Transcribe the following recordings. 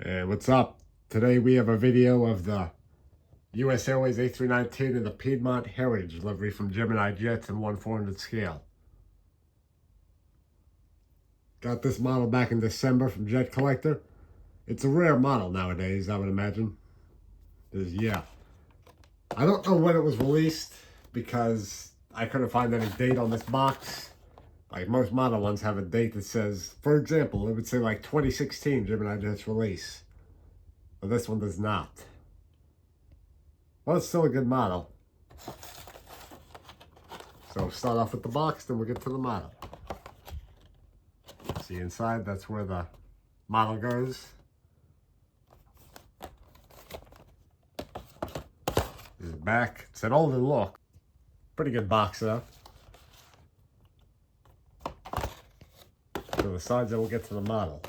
Hey, what's up? Today we have a video of the US Airways A319 and the Piedmont Heritage Livery from Gemini Jets in 1/400 scale. Got this model back in December from Jet Collector. It's a rare model nowadays, I would imagine. Yeah. I don't know when it was released because I couldn't find any date on this box. Like most model ones have a date that says, for example, it would say like 2016 Gemini Jets release. But this one does not. Well, it's still a good model. So start off with the box, then we'll get to the model. See inside, that's where the model goes. This is the back. It's an older look. Pretty good box though. To the sides, then we'll get to the model.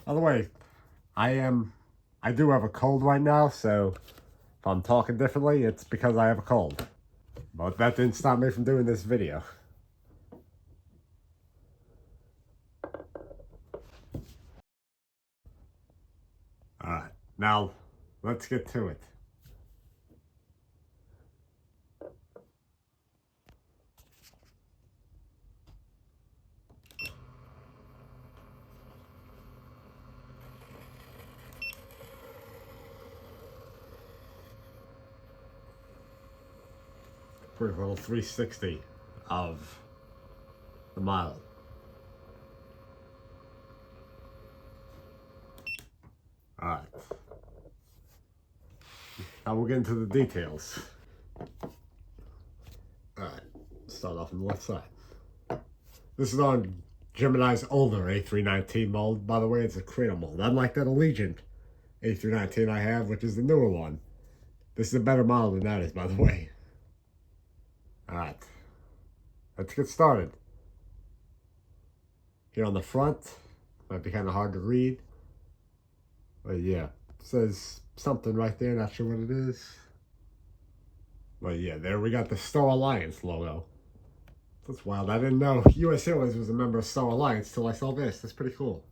By the way, I do have a cold right now, so if I'm talking differently, it's because I have a cold. But that didn't stop me from doing this video. Alright, now let's get to it. Pretty little 360 of the model. Alright. Now we'll get into the details. Alright, start off on the left side. This is on Gemini's older A319 mold. By the way, it's a cradle mold. Unlike that Allegiant A319 I have, which is the newer one. This is a better model than that is, by the way. Alright, let's get started. Here on the front, might be kind of hard to read. But yeah, it says something right there, not sure what it is. But yeah, there we got the Star Alliance logo. That's wild. I didn't know US Airways was a member of Star Alliance till I saw this. That's pretty cool.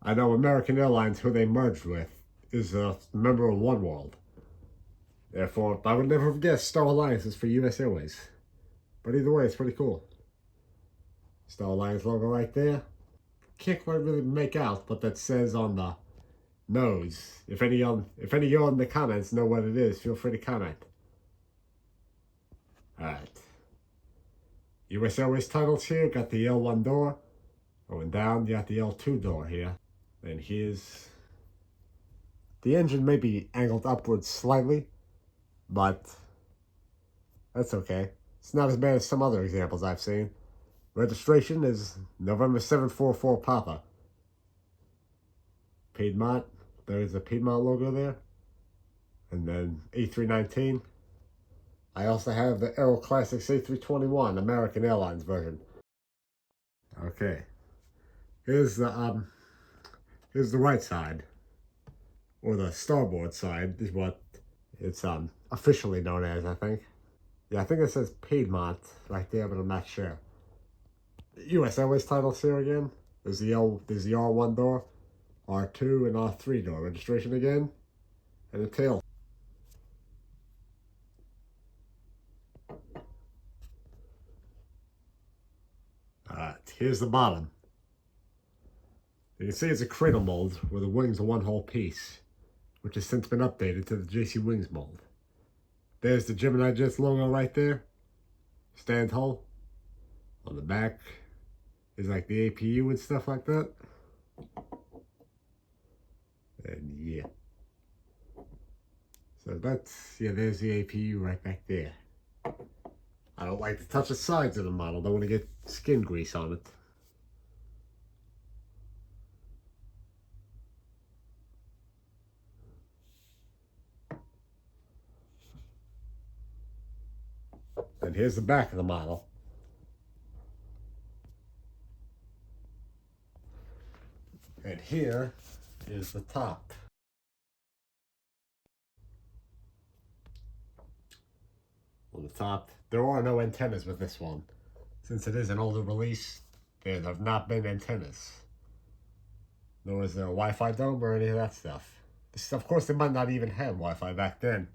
I know American Airlines, who they merged with, is a member of One World. Therefore, I would never have guessed Star Alliance is for US Airways. But either way, it's pretty cool. Star Alliance logo right there. Can't quite really make out what that says on the nose. If any of you in the comments know what it is, feel free to comment. Alright. US Airways titles here, got the L1 door. Going down, you got the L2 door here. And here's... The engine may be angled upwards slightly, but that's okay. It's not as bad as some other examples I've seen. Registration is November 744 Papa. Piedmont, there's the Piedmont logo there. And then A319. I also have the Aero Classics A321 American Airlines version. Okay. Here's the right side. Or the starboard side is what it's officially known as, I think. Yeah, I think it says Piedmont right there, but I'm not sure. US Airways titles here again. There's the R1 door, R2 and R3 door. Registration again. And the tail. Alright, here's the bottom. You can see it's a cradle mold where the wings are one whole piece, which has since been updated to the JC Wings mold. There's the Gemini Jets logo right there. Stand hole. On the back is like the APU and stuff like that. And yeah. So that's, yeah, there's the APU right back there. I don't like to touch the sides of the model. Don't want to get skin grease on it. And here's the back of the model. And here is the top. On the top, there are no antennas with this one. Since it is an older release, there have not been antennas. Nor is there a Wi-Fi dome or any of that stuff. Of course, they might not even have Wi-Fi back then.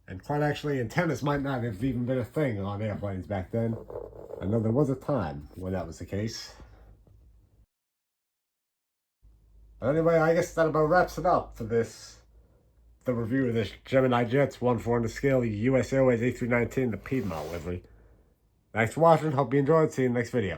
And quite actually, antennas might not have even been a thing on airplanes back then. I know there was a time when that was the case. But anyway, I guess that about wraps it up for this. The review of this Gemini Jets 1-4 on the scale, US Airways A319, the Piedmont livery. Thanks for watching. Hope you enjoyed. See you in the next video.